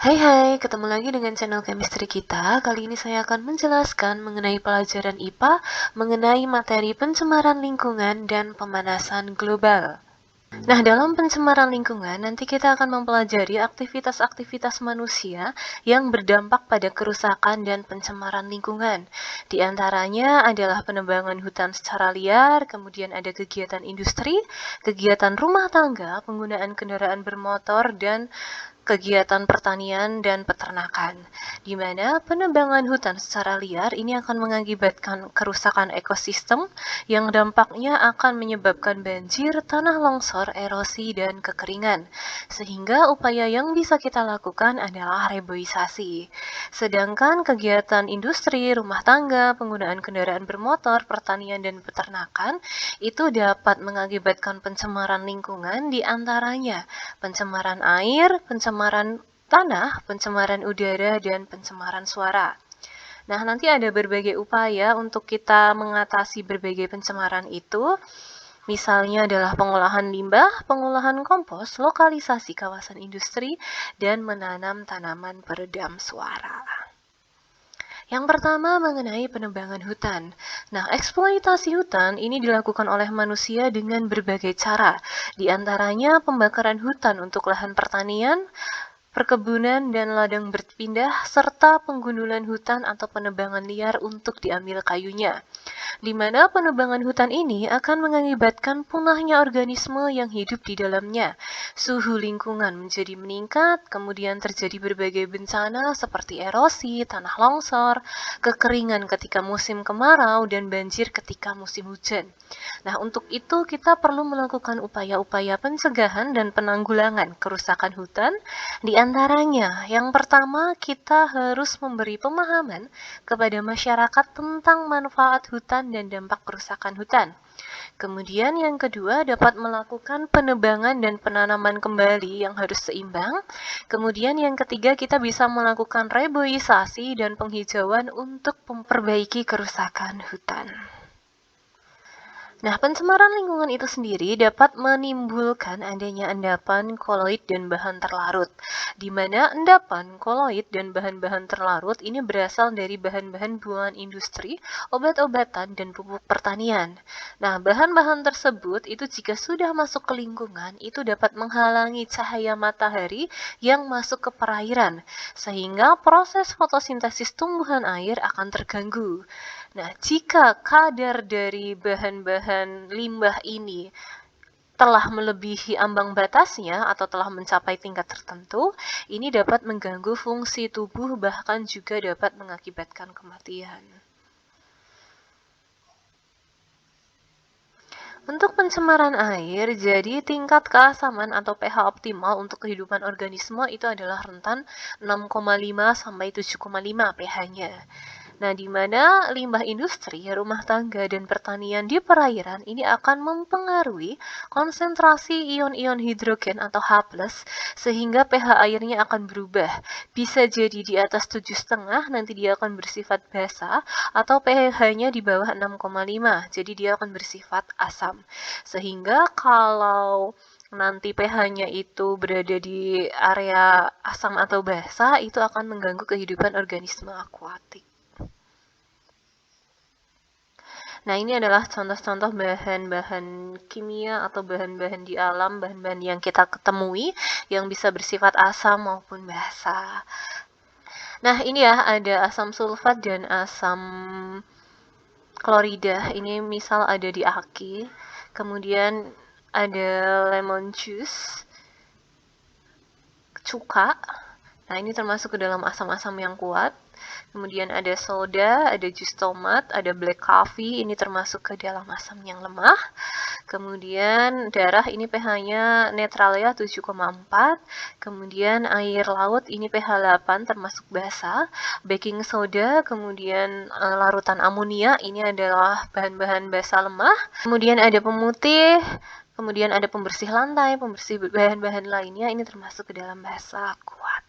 Hai hai, ketemu lagi dengan channel chemistry kita. Kali ini saya akan menjelaskan mengenai pelajaran IPA, mengenai materi pencemaran lingkungan dan pemanasan global. Nah, dalam pencemaran lingkungan, nanti kita akan mempelajari aktivitas-aktivitas manusia yang berdampak pada kerusakan dan pencemaran lingkungan. Di antaranya adalah penebangan hutan secara liar, kemudian ada kegiatan industri, kegiatan rumah tangga, penggunaan kendaraan bermotor, dan kegiatan pertanian dan peternakan, di mana penebangan hutan secara liar ini akan mengakibatkan kerusakan ekosistem yang dampaknya akan menyebabkan banjir, tanah longsor, erosi, dan kekeringan. Sehingga upaya yang bisa kita lakukan adalah reboisasi. Sedangkan kegiatan industri, rumah tangga, penggunaan kendaraan bermotor, pertanian, dan peternakan itu dapat mengakibatkan pencemaran lingkungan, di antaranya pencemaran air, pencemaran tanah, pencemaran udara, dan pencemaran suara. Nah, nanti ada berbagai upaya untuk kita mengatasi berbagai pencemaran itu. Misalnya adalah pengolahan limbah, pengolahan kompos, lokalisasi kawasan industri, dan menanam tanaman peredam suara. Yang pertama mengenai penebangan hutan. Nah, eksploitasi hutan ini dilakukan oleh manusia dengan berbagai cara. Di antaranya pembakaran hutan untuk lahan pertanian, perkebunan dan ladang berpindah, serta penggundulan hutan atau penebangan liar untuk diambil kayunya. Di mana penebangan hutan ini akan mengakibatkan punahnya organisme yang hidup di dalamnya. Suhu lingkungan menjadi meningkat, kemudian terjadi berbagai bencana seperti erosi, tanah longsor, kekeringan ketika musim kemarau, dan banjir ketika musim hujan. Nah, untuk itu kita perlu melakukan upaya-upaya pencegahan dan penanggulangan kerusakan hutan. Di antaranya, yang pertama kita harus memberi pemahaman kepada masyarakat tentang manfaat hutan dan dampak kerusakan hutan. Kemudian yang kedua dapat melakukan penebangan dan penanaman kembali yang harus seimbang. Kemudian yang ketiga kita bisa melakukan reboisasi dan penghijauan untuk memperbaiki kerusakan hutan. Nah, pencemaran lingkungan itu sendiri dapat menimbulkan adanya endapan, koloid, dan bahan terlarut, di mana endapan, koloid, dan bahan-bahan terlarut ini berasal dari bahan-bahan buangan industri, obat-obatan, dan pupuk pertanian. Nah, bahan-bahan tersebut itu jika sudah masuk ke lingkungan, itu dapat menghalangi cahaya matahari yang masuk ke perairan, sehingga proses fotosintesis tumbuhan air akan terganggu. Nah, jika kadar dari bahan-bahan limbah ini telah melebihi ambang batasnya atau telah mencapai tingkat tertentu, ini dapat mengganggu fungsi tubuh, bahkan juga dapat mengakibatkan kematian. Untuk pencemaran air, jadi tingkat keasaman atau pH optimal untuk kehidupan organisme itu adalah rentan 6,5 sampai 7,5 pH-nya. Nah, di mana limbah industri, rumah tangga, dan pertanian di perairan ini akan mempengaruhi konsentrasi ion-ion hidrogen atau H+, sehingga pH airnya akan berubah. Bisa jadi di atas 7,5, nanti dia akan bersifat basa, atau pH-nya di bawah 6,5, jadi dia akan bersifat asam. Sehingga kalau nanti pH-nya itu berada di area asam atau basa, itu akan mengganggu kehidupan organisme akuatik. Nah, ini adalah contoh-contoh bahan-bahan kimia atau bahan-bahan di alam, bahan-bahan yang kita ketemui yang bisa bersifat asam maupun basa. Nah, ini ya, ada asam sulfat dan asam klorida. Ini misal ada di aki. Kemudian ada lemon juice, cuka. Nah, ini termasuk ke dalam asam-asam yang kuat. Kemudian ada soda, ada jus tomat, ada black coffee, ini termasuk ke dalam asam yang lemah. Kemudian darah ini pH-nya netral ya, 7,4. Kemudian air laut ini pH 8 termasuk basa. Baking soda, kemudian larutan amonia, ini adalah bahan-bahan basa lemah. Kemudian ada pemutih, kemudian ada pembersih lantai, pembersih bahan-bahan lainnya, ini termasuk ke dalam basa kuat.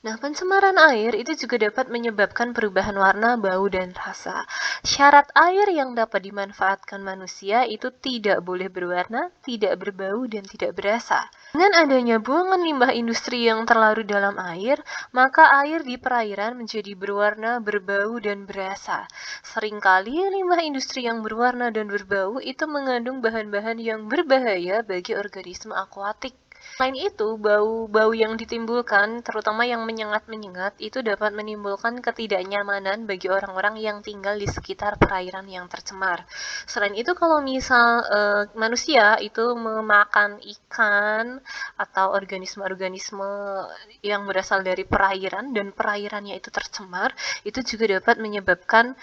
Nah, pencemaran air itu juga dapat menyebabkan perubahan warna, bau, dan rasa. Syarat air yang dapat dimanfaatkan manusia itu tidak boleh berwarna, tidak berbau, dan tidak berasa. Dengan adanya buangan limbah industri yang terlarut dalam air, maka air di perairan menjadi berwarna, berbau, dan berasa. Seringkali limbah industri yang berwarna dan berbau itu mengandung bahan-bahan yang berbahaya bagi organisme akuatik. Selain itu, bau-bau yang ditimbulkan, terutama yang menyengat-menyengat, itu dapat menimbulkan ketidaknyamanan bagi orang-orang yang tinggal di sekitar perairan yang tercemar. Selain itu, kalau misal manusia itu memakan ikan atau organisme-organisme yang berasal dari perairan dan perairannya itu tercemar, itu juga dapat menyebabkan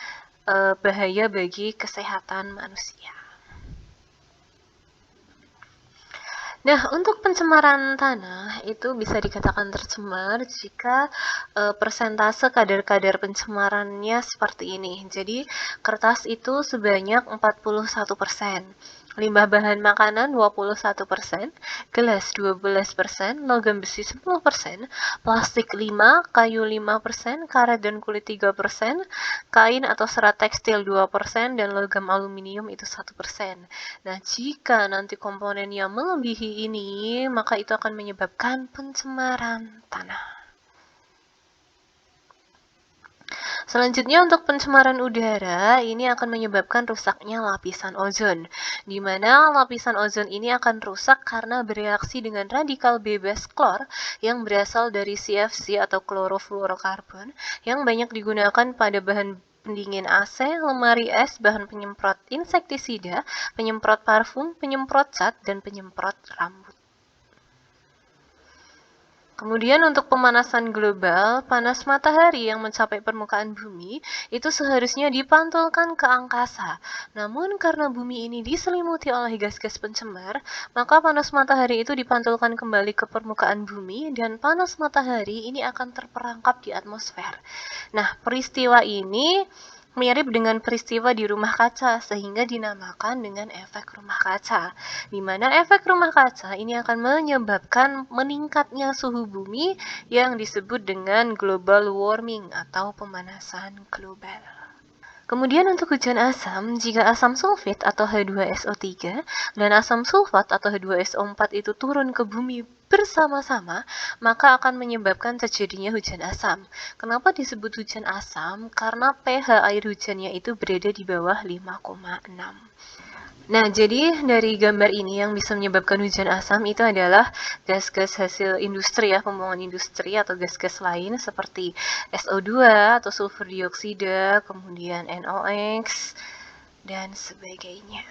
bahaya bagi kesehatan manusia. Nah, untuk pencemaran tanah itu bisa dikatakan tercemar jika persentase kadar-kadar pencemarannya seperti ini. Jadi, kertas itu sebanyak 41%, limbah bahan makanan 21%, gelas 12%, logam besi 10%, plastik 5%, kayu 5%, karet dan kulit 3%, kain atau serat tekstil 2%, dan logam aluminium itu 1%. Nah, jika nanti komponennya melebihi ini, maka itu akan menyebabkan pencemaran tanah. Selanjutnya untuk pencemaran udara, ini akan menyebabkan rusaknya lapisan ozon, di mana lapisan ozon ini akan rusak karena bereaksi dengan radikal bebas klor yang berasal dari CFC atau klorofluorokarbon yang banyak digunakan pada bahan pendingin AC, lemari es, bahan penyemprot insektisida, penyemprot parfum, penyemprot cat, dan penyemprot rambut. Kemudian untuk pemanasan global, panas matahari yang mencapai permukaan bumi itu seharusnya dipantulkan ke angkasa. Namun karena bumi ini diselimuti oleh gas-gas pencemar, maka panas matahari itu dipantulkan kembali ke permukaan bumi dan panas matahari ini akan terperangkap di atmosfer. Nah, peristiwa ini mirip dengan peristiwa di rumah kaca sehingga dinamakan dengan efek rumah kaca, di mana efek rumah kaca ini akan menyebabkan meningkatnya suhu bumi yang disebut dengan global warming atau pemanasan global. Kemudian untuk hujan asam, jika asam sulfit atau H2SO3 dan asam sulfat atau H2SO4 itu turun ke bumi bersama-sama, maka akan menyebabkan terjadinya hujan asam. Kenapa disebut hujan asam? Karena pH air hujannya itu berada di bawah 5,6. Nah, jadi dari gambar ini yang bisa menyebabkan hujan asam itu adalah gas-gas hasil industri ya, pembuangan industri atau gas-gas lain seperti SO2 atau sulfur dioksida, kemudian NOx, dan sebagainya.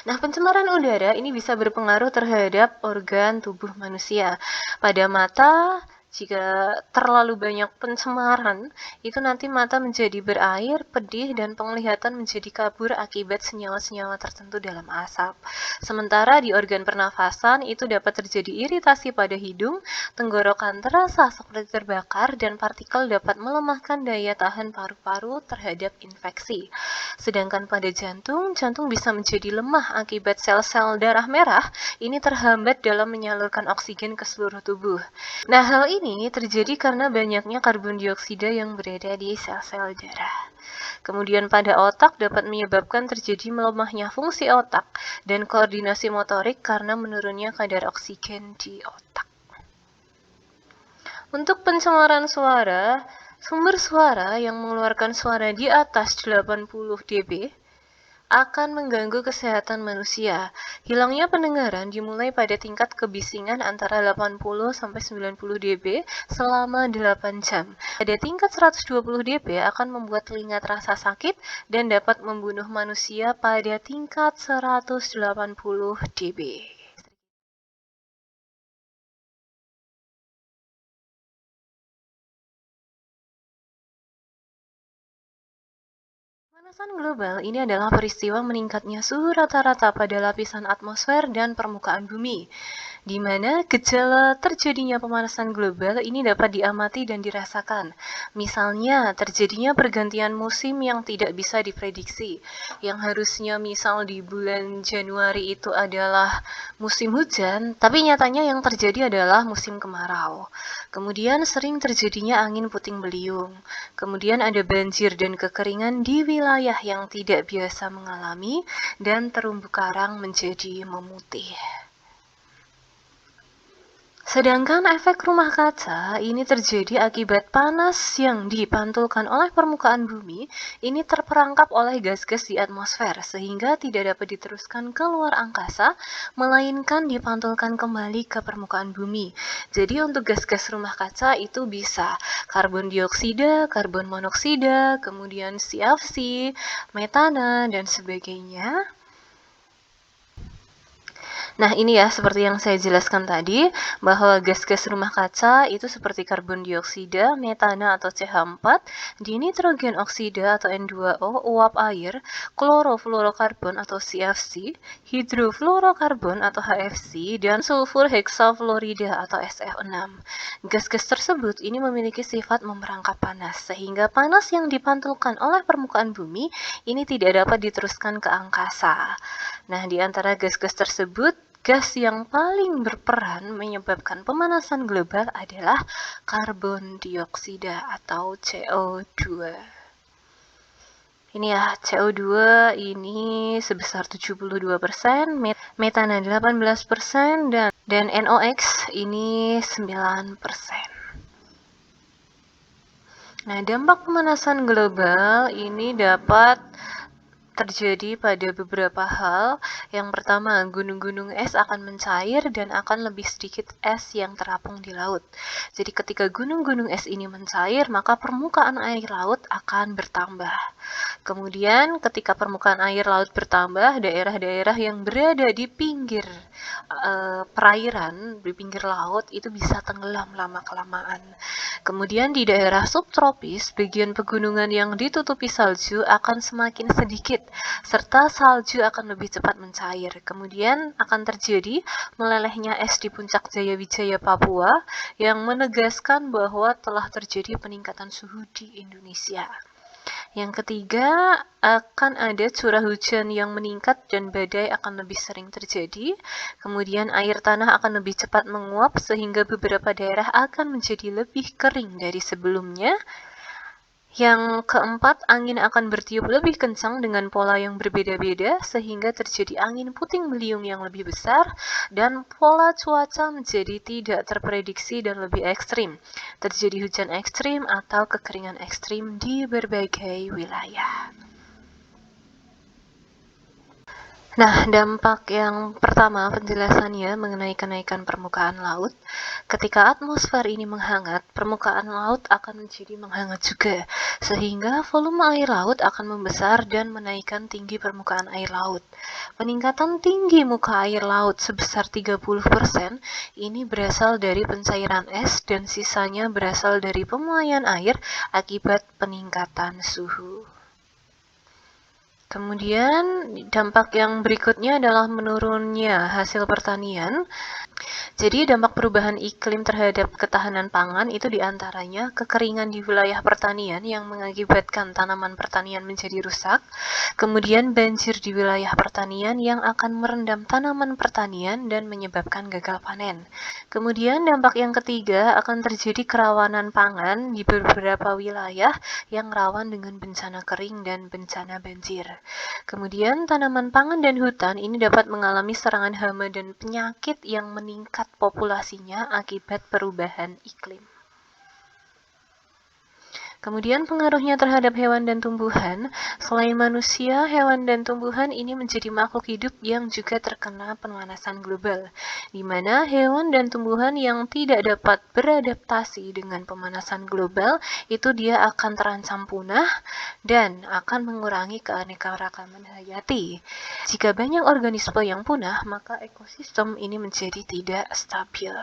Nah, pencemaran udara ini bisa berpengaruh terhadap organ tubuh manusia. Pada mata, jika terlalu banyak pencemaran, itu nanti mata menjadi berair, pedih, dan penglihatan menjadi kabur akibat senyawa-senyawa tertentu dalam asap. Sementara di organ pernafasan itu dapat terjadi iritasi pada hidung, tenggorokan terasa seperti terbakar, dan partikel dapat melemahkan daya tahan paru-paru terhadap infeksi. Sedangkan pada jantung, jantung bisa menjadi lemah akibat sel-sel darah merah ini terhambat dalam menyalurkan oksigen ke seluruh tubuh. Nah, hal ini terjadi karena banyaknya karbon dioksida yang berada di sel-sel darah. Kemudian pada otak dapat menyebabkan terjadi melemahnya fungsi otak dan koordinasi motorik karena menurunnya kadar oksigen di otak. Untuk pencemaran suara, sumber suara yang mengeluarkan suara di atas 80 dB akan mengganggu kesehatan manusia. Hilangnya pendengaran dimulai pada tingkat kebisingan antara 80-90 dB selama 8 jam. Pada tingkat 120 dB akan membuat telinga terasa sakit dan dapat membunuh manusia pada tingkat 180 dB. Pemanasan global ini adalah peristiwa meningkatnya suhu rata-rata pada lapisan atmosfer dan permukaan bumi. di mana gejala terjadinya pemanasan global ini dapat diamati dan dirasakan. Misalnya, terjadinya pergantian musim yang tidak bisa diprediksi, yang harusnya misal di bulan Januari itu adalah musim hujan, tapi nyatanya yang terjadi adalah musim kemarau. Kemudian sering terjadinya angin puting beliung. Kemudian ada banjir dan kekeringan di wilayah yang tidak biasa mengalami, dan terumbu karang menjadi memutih. Sedangkan efek rumah kaca ini terjadi akibat panas yang dipantulkan oleh permukaan bumi ini terperangkap oleh gas-gas di atmosfer sehingga tidak dapat diteruskan ke luar angkasa melainkan dipantulkan kembali ke permukaan bumi. Jadi untuk gas-gas rumah kaca itu bisa karbon dioksida, karbon monoksida, kemudian CFC, metana dan sebagainya. Nah, ini ya, seperti yang saya jelaskan tadi, bahwa gas-gas rumah kaca itu seperti karbon dioksida, metana atau CH4, dinitrogen oksida atau N2O, uap air, klorofluorokarbon atau CFC, hidrofluorokarbon atau HFC, dan sulfur heksafluorida atau SF6. Gas-gas tersebut ini memiliki sifat memerangkap panas, sehingga panas yang dipantulkan oleh permukaan bumi ini tidak dapat diteruskan ke angkasa. Nah, di antara gas-gas tersebut, gas yang paling berperan menyebabkan pemanasan global adalah karbon dioksida atau CO2. Ini ya, CO2 ini sebesar 72%, metana 18%, dan NOx ini 9%. Nah, dampak pemanasan global ini dapat terjadi pada beberapa hal. Yang pertama, gunung-gunung es akan mencair dan akan lebih sedikit es yang terapung di laut. Jadi ketika gunung-gunung es ini mencair, maka permukaan air laut akan bertambah. Kemudian ketika permukaan air laut bertambah, daerah-daerah yang berada di pinggir perairan, di pinggir laut itu bisa tenggelam lama-kelamaan. Kemudian di daerah subtropis, bagian pegunungan yang ditutupi salju akan semakin sedikit, serta salju akan lebih cepat mencair. Kemudian akan terjadi melelehnya es di puncak Jayawijaya Papua yang menegaskan bahwa telah terjadi peningkatan suhu di Indonesia. Yang ketiga, akan ada curah hujan yang meningkat dan badai akan lebih sering terjadi. Kemudian air tanah akan lebih cepat menguap sehingga beberapa daerah akan menjadi lebih kering dari sebelumnya. Yang keempat, angin akan bertiup lebih kencang dengan pola yang berbeda-beda sehingga terjadi angin puting beliung yang lebih besar dan pola cuaca menjadi tidak terprediksi dan lebih ekstrim. Terjadi hujan ekstrim atau kekeringan ekstrim di berbagai wilayah. Nah, dampak yang pertama penjelasannya mengenai kenaikan permukaan laut. Ketika atmosfer ini menghangat, permukaan laut akan menjadi menghangat juga, sehingga volume air laut akan membesar dan menaikkan tinggi permukaan air laut. Peningkatan tinggi muka air laut sebesar 30% ini berasal dari pencairan es dan sisanya berasal dari pemuaian air akibat peningkatan suhu. Kemudian dampak yang berikutnya adalah menurunnya hasil pertanian. Jadi dampak perubahan iklim terhadap ketahanan pangan itu diantaranya kekeringan di wilayah pertanian yang mengakibatkan tanaman pertanian menjadi rusak, kemudian banjir di wilayah pertanian yang akan merendam tanaman pertanian dan menyebabkan gagal panen. Kemudian dampak yang ketiga akan terjadi kerawanan pangan di beberapa wilayah yang rawan dengan bencana kering dan bencana banjir. Kemudian tanaman pangan dan hutan ini dapat mengalami serangan hama dan penyakit yang meningkat populasinya akibat perubahan iklim. Kemudian pengaruhnya terhadap hewan dan tumbuhan. Selain manusia, hewan dan tumbuhan ini menjadi makhluk hidup yang juga terkena pemanasan global, di mana hewan dan tumbuhan yang tidak dapat beradaptasi dengan pemanasan global itu dia akan terancam punah dan akan mengurangi keanekaragaman hayati. Jika banyak organisme yang punah, maka ekosistem ini menjadi tidak stabil.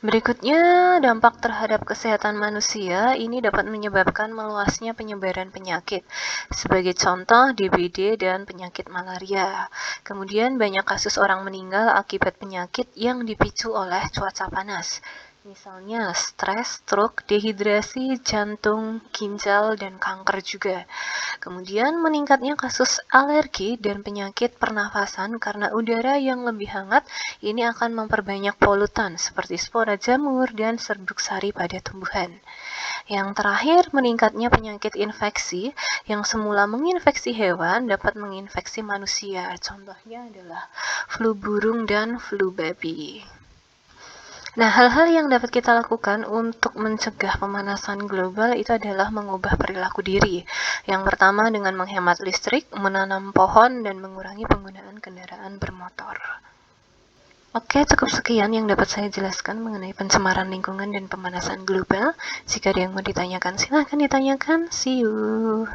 Berikutnya, dampak terhadap kesehatan manusia ini dapat menyebabkan meluasnya penyebaran penyakit, sebagai contoh DBD dan penyakit malaria. Kemudian banyak kasus orang meninggal akibat penyakit yang dipicu oleh cuaca panas. Misalnya stres, stroke, dehidrasi, jantung, ginjal, dan kanker juga. Kemudian meningkatnya kasus alergi dan penyakit pernafasan karena udara yang lebih hangat ini akan memperbanyak polutan seperti spora jamur dan serbuk sari pada tumbuhan. Yang terakhir, meningkatnya penyakit infeksi yang semula menginfeksi hewan dapat menginfeksi manusia. Contohnya adalah flu burung dan flu babi. Nah, hal-hal yang dapat kita lakukan untuk mencegah pemanasan global itu adalah mengubah perilaku diri. Yang pertama dengan menghemat listrik, menanam pohon, dan mengurangi penggunaan kendaraan bermotor. Oke, cukup sekian yang dapat saya jelaskan mengenai pencemaran lingkungan dan pemanasan global. Jika ada yang mau ditanyakan, silahkan ditanyakan. See you.